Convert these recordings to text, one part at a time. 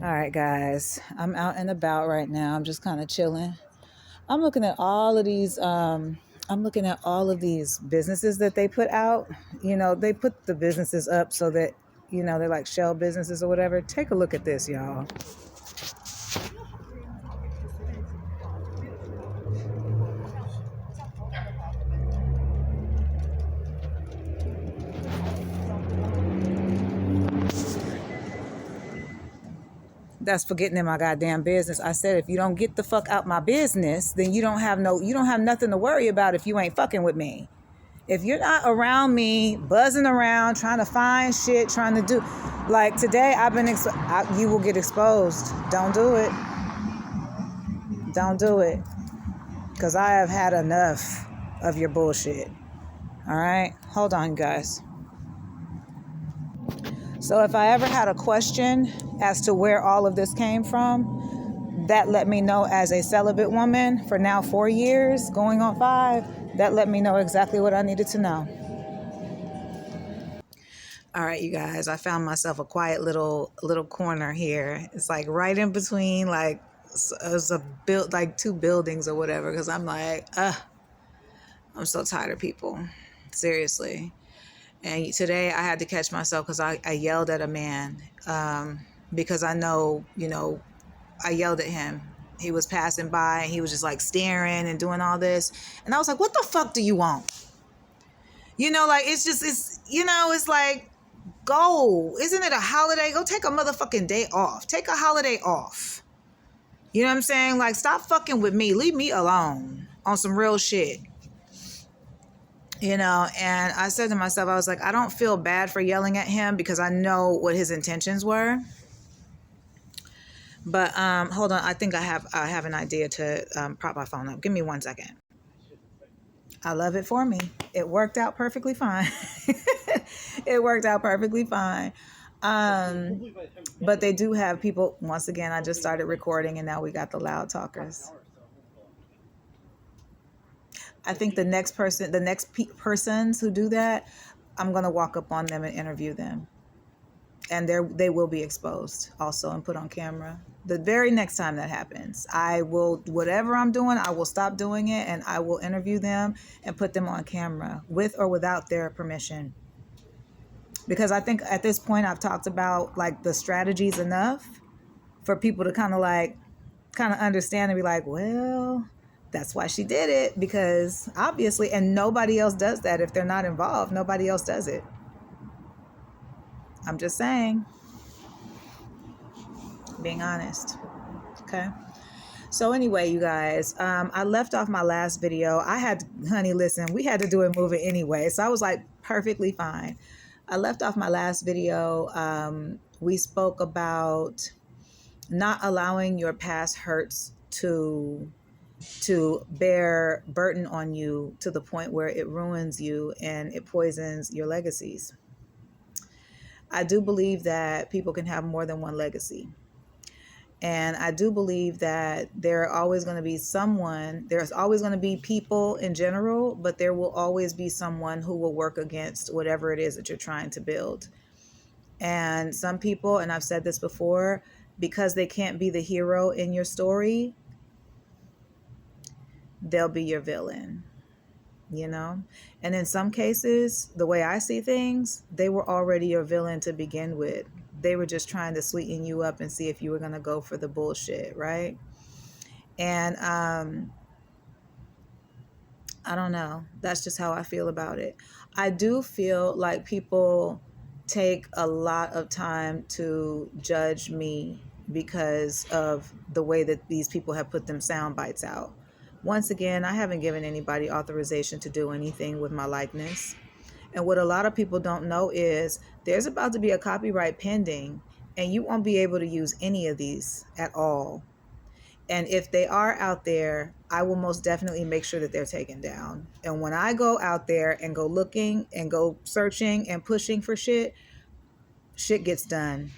All right, guys. I'm out and about right now. I'm just kind of chilling. I'm looking at all of these. I'm looking at all of these businesses that they put out. They put the businesses up so that they're like shell businesses or whatever. Take a look at this, y'all. That's for getting in my goddamn business. I said, if you don't get the fuck out my business, then you don't have nothing to worry about if you ain't fucking with me. If you're not around me, buzzing around, trying to find shit, trying to do, like today, you will get exposed. Don't do it. Don't do it. Because I have had enough of your bullshit. All right? Hold on, guys. So if I ever had a question as to where all of this came from, that let me know as a celibate woman for now 4 years, going on 5, that let me know exactly what I needed to know. All right, you guys, I found myself a quiet little corner here. It's like right in between, like it's a built like 2 buildings or whatever. Because I'm like, I'm so tired of people, seriously. And today I had to catch myself because I yelled at a man because I know, I yelled at him. He was passing by and he was just like staring and doing all this, and I was like, "What the fuck do you want?" Like it's like. Go. Isn't it a holiday? Go take a motherfucking day off. Take a holiday off. You know what I'm saying? Like, stop fucking with me. Leave me alone on some real shit. And I said to myself, I was like, I don't feel bad for yelling at him because I know what his intentions were. But hold on. I think I have an idea to prop my phone up. Give me 1 second. I love it for me. It worked out perfectly fine. It worked out perfectly fine. But they do have people. Once again, I just started recording and now we got the loud talkers. I think the next persons who do that, I'm going to walk up on them and interview them. And they will be exposed also and put on camera. The very next time that happens, I will, whatever I'm doing, I will stop doing it and I will interview them and put them on camera with or without their permission. Because I think at this point I've talked about like the strategies enough for people to kind of understand and be like, well, that's why she did it, because obviously, and nobody else does that. If they're not involved, nobody else does it. I'm just saying, being honest. Okay. So anyway, you guys, I left off my last video. Honey, listen, we had to do it moving anyway. So I was like, perfectly fine. I left off my last video. We spoke about not allowing your past hurts to bear burden on you to the point where it ruins you and it poisons your legacies. I do believe that people can have more than one legacy. And I do believe that there's always going to be people in general, but there will always be someone who will work against whatever it is that you're trying to build. And some people, and I've said this before, because they can't be the hero in your story, they'll be your villain, And in some cases, the way I see things, they were already your villain to begin with. They were just trying to sweeten you up and see if you were going to go for the bullshit, right? And I don't know. That's just how I feel about it. I do feel like people take a lot of time to judge me because of the way that these people have put them sound bites out. Once again, I haven't given anybody authorization to do anything with my likeness. And what a lot of people don't know is there's about to be a copyright pending, and you won't be able to use any of these at all. And if they are out there, I will most definitely make sure that they're taken down. And when I go out there and go looking and go searching and pushing for shit gets done.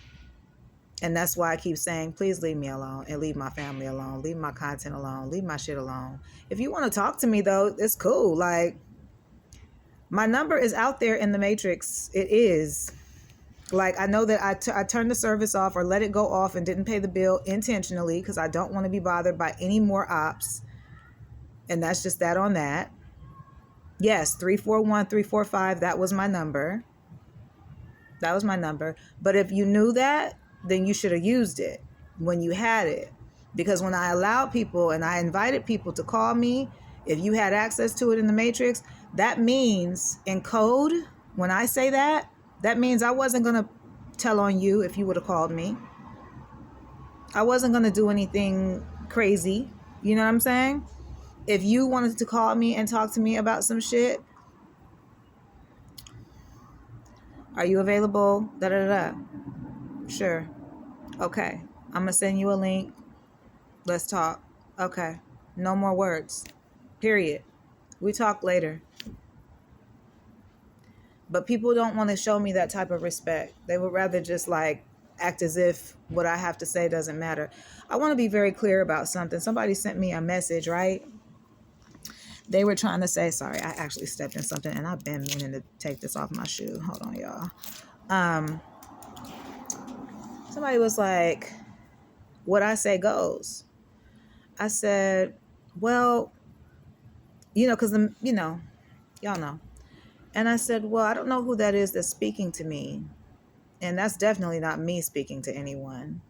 And that's why I keep saying, please leave me alone and leave my family alone. Leave my content alone. Leave my shit alone. If you want to talk to me, though, it's cool. Like, my number is out there in the matrix. It is. Like, I know that I turned the service off or let it go off and didn't pay the bill intentionally because I don't want to be bothered by any more ops. And that's just that on that. Yes, 341-345, that was my number. That was my number. But if you knew that, then you should have used it when you had it. Because when I allowed people and I invited people to call me, if you had access to it in the Matrix, that means in code, when I say that, that means I wasn't going to tell on you if you would have called me. I wasn't going to do anything crazy. You know what I'm saying? If you wanted to call me and talk to me about some shit, are you available? Da da da. Sure. Okay. I'm going to send you a link. Let's talk. Okay. No more words. Period. We talk later. But people don't want to show me that type of respect. They would rather just like act as if what I have to say doesn't matter. I want to be very clear about something. Somebody sent me a message, right? They were trying to say, sorry, I actually stepped in something and I've been meaning to take this off my shoe. Hold on, y'all. Somebody was like, what I say goes. I said, well, because y'all know. And I said, well, I don't know who that is that's speaking to me. And that's definitely not me speaking to anyone.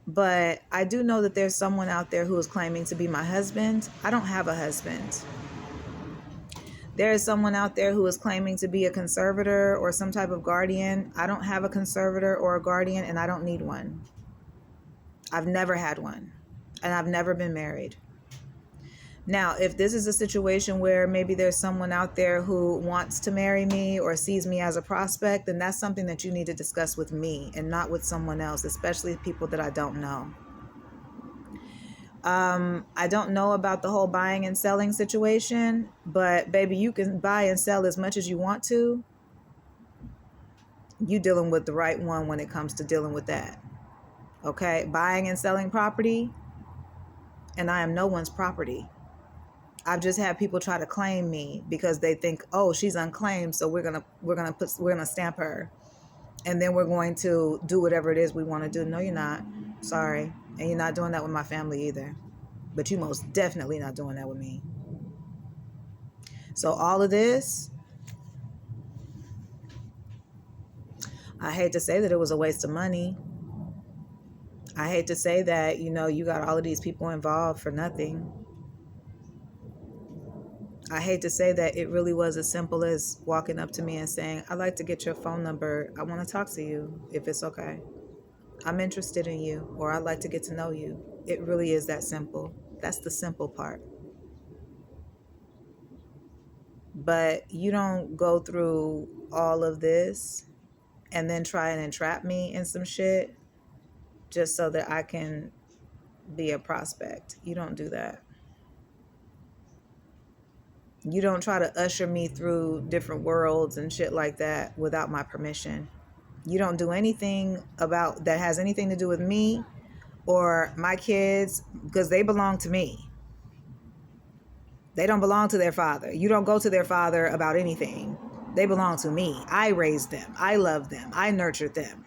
But I do know that there's someone out there who is claiming to be my husband. I don't have a husband. There is someone out there who is claiming to be a conservator or some type of guardian. I don't have a conservator or a guardian, and I don't need one. I've never had one, and I've never been married. Now, if this is a situation where maybe there's someone out there who wants to marry me or sees me as a prospect, then that's something that you need to discuss with me and not with someone else, especially people that I don't know. I don't know about the whole buying and selling situation, but baby, you can buy and sell as much as you want to. You dealing with the right one when it comes to dealing with that. Okay? Buying and selling property, and I am no one's property. I've just had people try to claim me because they think, oh, she's unclaimed, so we're gonna stamp her, and then we're going to do whatever it is we want to do. No, you're not. Sorry, and you're not doing that with my family either. But you most definitely not doing that with me. So all of this, I hate to say that it was a waste of money. I hate to say that, you got all of these people involved for nothing. I hate to say that it really was as simple as walking up to me and saying, I'd like to get your phone number. I want to talk to you if it's okay. I'm interested in you, or I'd like to get to know you. It really is that simple. That's the simple part. But you don't go through all of this and then try and entrap me in some shit just so that I can be a prospect. You don't do that. You don't try to usher me through different worlds and shit like that without my permission. You don't do anything about that has anything to do with me or my kids, because they belong to me. They don't belong to their father. You don't go to their father about anything. They belong to me. I raised them. I loved them. I nurtured them.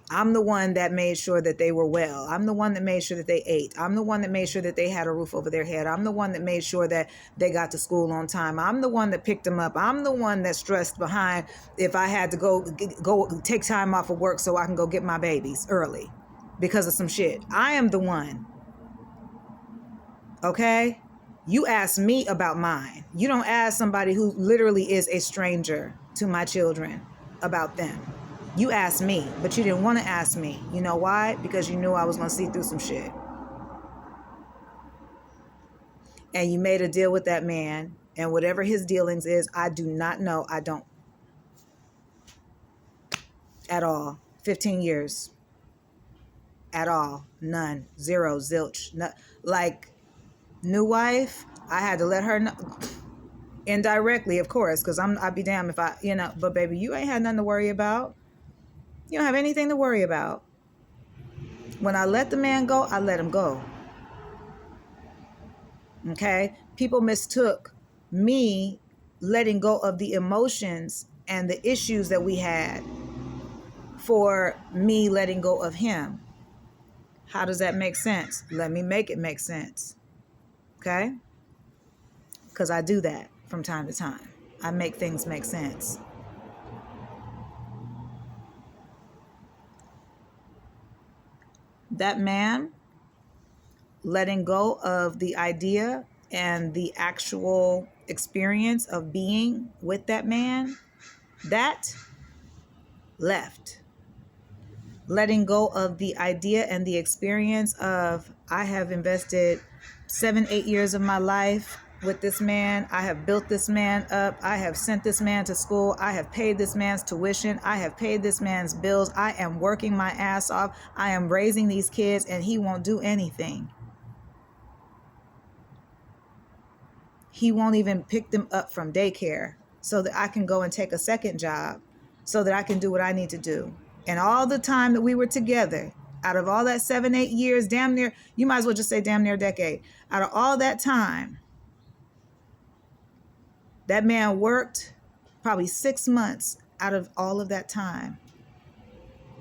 I'm the one that made sure that they were well. I'm the one that made sure that they ate. I'm the one that made sure that they had a roof over their head. I'm the one that made sure that they got to school on time. I'm the one that picked them up. I'm the one that stressed behind if I had to go take time off of work so I can go get my babies early because of some shit. I am the one. Okay? You ask me about mine. You don't ask somebody who literally is a stranger to my children about them. You asked me, but you didn't want to ask me. You know why? Because you knew I was going to see through some shit. And you made a deal with that man. And whatever his dealings is, I do not know. I don't. At all. 15 years. At all. None. Zero. Zilch. No, like, new wife, I had to let her know. Indirectly, of course, because I'd be damned if I, but baby, you ain't had nothing to worry about. You don't have anything to worry about. When I let the man go, I let him go. Okay? People mistook me letting go of the emotions and the issues that we had for me letting go of him. How does that make sense? Let me make it make sense. Okay? Because I do that from time to time. I make things make sense. That man letting go of the idea and the actual experience of being with that man, that left. Letting go of the idea and the experience of, I have invested 7-8 years of my life with this man. I have built this man up. I have sent this man to school. I have paid this man's tuition. I have paid this man's bills. I am working my ass off. I am raising these kids, and he won't do anything. He won't even pick them up from daycare so that I can go and take a second job so that I can do what I need to do. And all the time that we were together, out of all that 7-8 years, damn near, you might as well just say damn near a decade. Out of all that time, that man worked probably 6 months out of all of that time.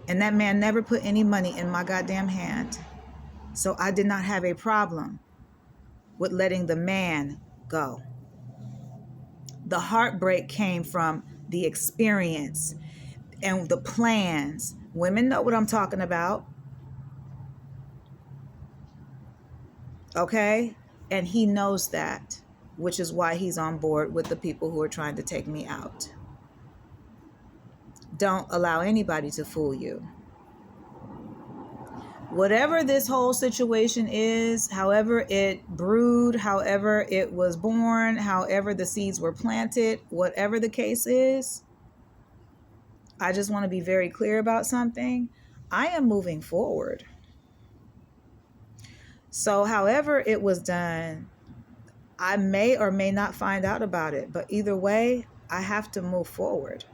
And that man never put any money in my goddamn hand. So I did not have a problem with letting the man go. The heartbreak came from the experience and the plans. Women know what I'm talking about. Okay? And he knows that, which is why he's on board with the people who are trying to take me out. Don't allow anybody to fool you. Whatever this whole situation is, however it brewed, however it was born, however the seeds were planted, whatever the case is, I just want to be very clear about something. I am moving forward. So however it was done, I may or may not find out about it, but either way, I have to move forward.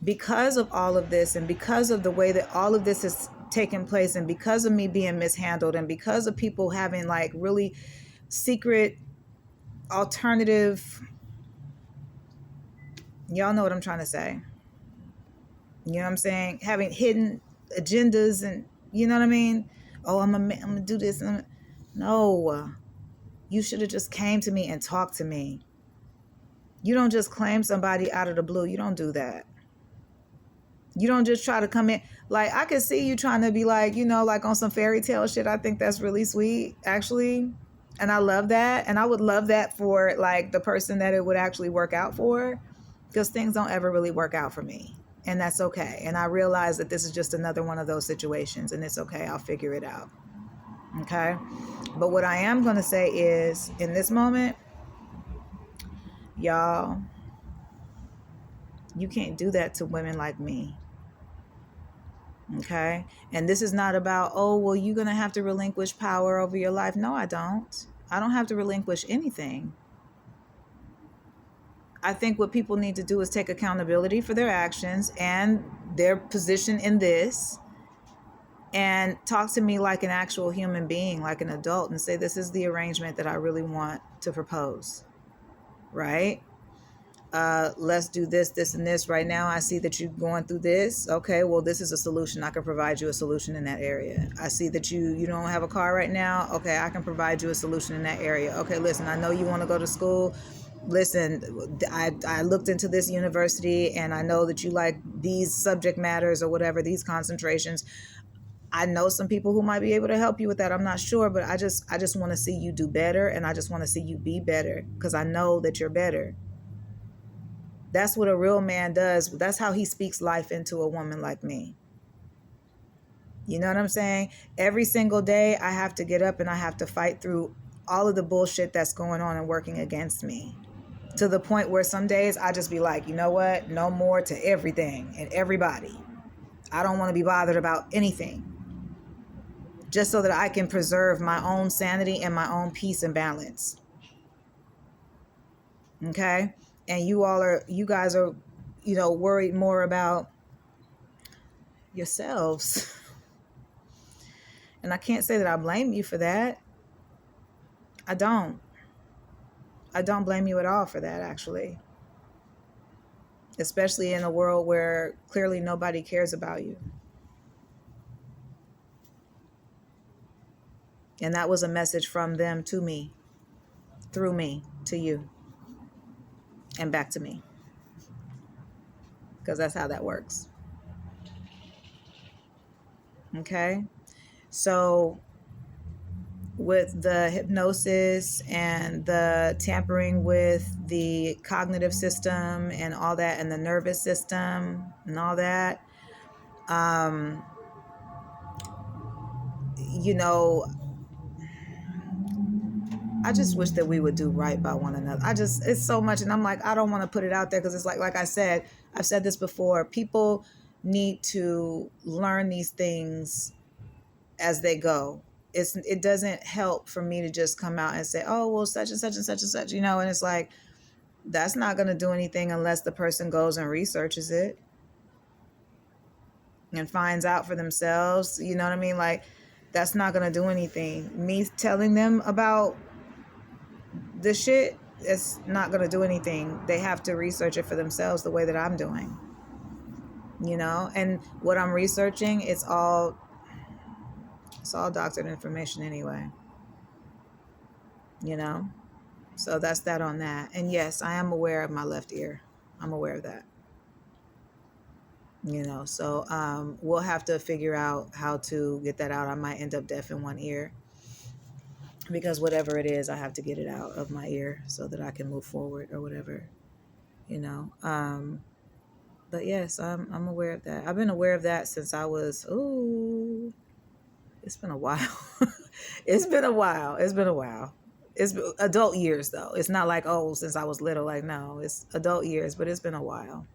Because of all of this, and because of the way that all of this has taken place, and because of me being mishandled, and because of people having like really secret alternative, y'all know what I'm trying to say. You know what I'm saying? Having hidden agendas, and you know what I mean? Oh, I'm gonna do this. No, you should have just came to me and talked to me. You don't just claim somebody out of the blue. You don't do that. You don't just try to come in. Like, I could see you trying to be like, you know, like on some fairy tale shit. I think that's really sweet, actually. And I love that. And I would love that for like the person that it would actually work out for, because things don't ever really work out for me. And that's okay. And I realize that this is just another one of those situations, and it's okay. I'll figure it out. Okay. But what I am going to say is, in this moment, y'all, you can't do that to women like me. Okay. And this is not about, oh, well, you're going to have to relinquish power over your life. No, I don't. I don't have to relinquish anything. I think what people need to do is take accountability for their actions and their position in this, and talk to me like an actual human being, like an adult, and say, this is the arrangement that I really want to propose. Right? Let's do this, this, and this. Right now, I see that you're going through this. Okay, well, this is a solution. I can provide you a solution in that area. I see that you don't have a car right now. Okay, I can provide you a solution in that area. Okay, listen, I know you want to go to school. Listen, I looked into this university, and I know that you like these subject matters or whatever, these concentrations. I know some people who might be able to help you with that. I'm not sure, but I just want to see you do better, and I just want to see you be better, because I know that you're better. That's what a real man does. That's how he speaks life into a woman like me. You know what I'm saying? Every single day I have to get up and I have to fight through all of the bullshit that's going on and working against me, to the point where some days I just be like, you know what? No more to everything and everybody. I don't want to be bothered about anything, just so that I can preserve my own sanity and my own peace and balance. Okay? And you guys are, worried more about yourselves. And I can't say that I blame you for that. I don't blame you at all for that, actually. especially in a world where clearly nobody cares about you. And that was a message from them to me, through me, to you, and back to me. Because that's how that works. Okay? So, with the hypnosis and the tampering with the cognitive system and all that, and the nervous system and all that, um, you know, I just wish that we would do right by one another. It's so much. And I'm like, I don't want to put it out there because it's like I said, I've said this before. People need to learn these things as they go. It doesn't help for me to just come out and say, oh, well, such and such and such and such, and it's like, that's not going to do anything unless the person goes and researches it and finds out for themselves. You know what I mean? Like, that's not going to do anything. Me telling them about this shit, it's not going to do anything. They have to research it for themselves the way that I'm doing, and what I'm researching, it's all doctored information anyway, so that's that on that. And yes, I am aware of my left ear. I'm aware of that, so we'll have to figure out how to get that out. I might end up deaf in one ear because whatever it is, I have to get it out of my ear so that I can move forward or whatever, but yes, I'm aware of that. I've been aware of that since I was, it's been a while. It's been a while. It's been adult years though. It's not like, since I was little, like, no, it's adult years, but it's been a while,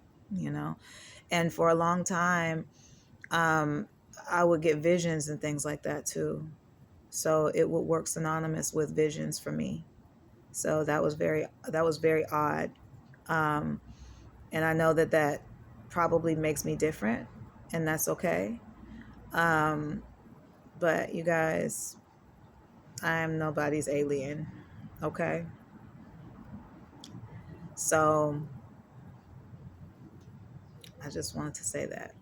and for a long time, I would get visions and things like that too. So it would work synonymous with visions for me. So that was very odd. And I know that probably makes me different, and that's okay. But you guys, I am nobody's alien. Okay. So I just wanted to say that.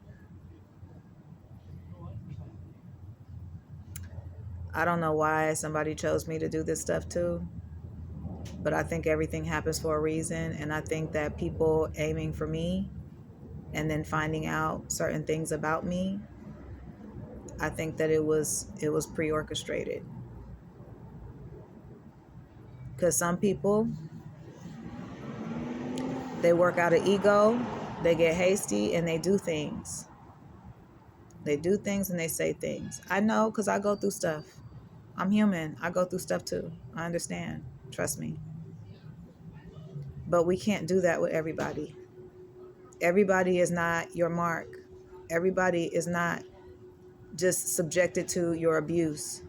I don't know why somebody chose me to do this stuff too, but I think everything happens for a reason. And I think that people aiming for me and then finding out certain things about me, I think that it was pre-orchestrated. Because some people, they work out of ego, they get hasty, and they do things. They do things and they say things. I know, because I go through stuff. I'm human. I go through stuff too. I understand. Trust me. But we can't do that with everybody. Everybody is not your mark. Everybody is not just subjected to your abuse.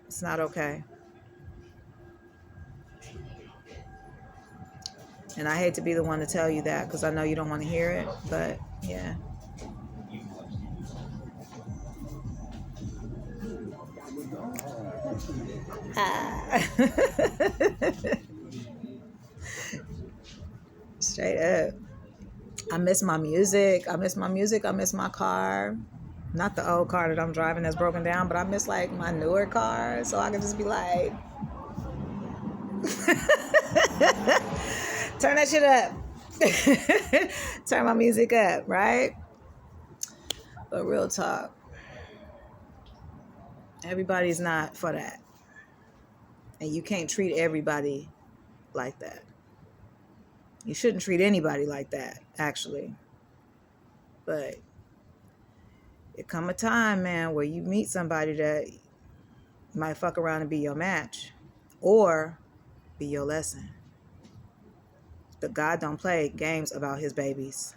It's not okay. And I hate to be the one to tell you that because I know you don't want to hear it, but yeah. Straight up. I miss my music. I miss my car. Not the old car that I'm driving that's broken down, but I miss like my newer car, so I can just be like, turn that shit up. Turn my music up, right? But real talk, everybody's not for that. And you can't treat everybody like that. You shouldn't treat anybody like that, actually. But it come a time, man, where you meet somebody that might fuck around and be your match or be your lesson. But God don't play games about his babies.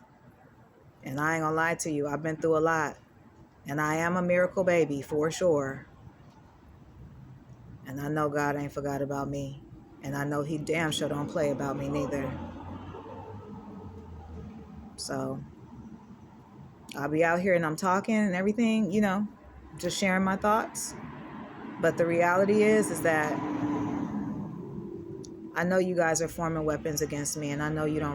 And I ain't gonna lie to you, I've been through a lot. And I am a miracle baby for sure. And I know God ain't forgot about me. And I know he damn sure don't play about me neither. So I'll be out here and I'm talking and everything, just sharing my thoughts. But the reality is that I know you guys are forming weapons against me, and I know you don't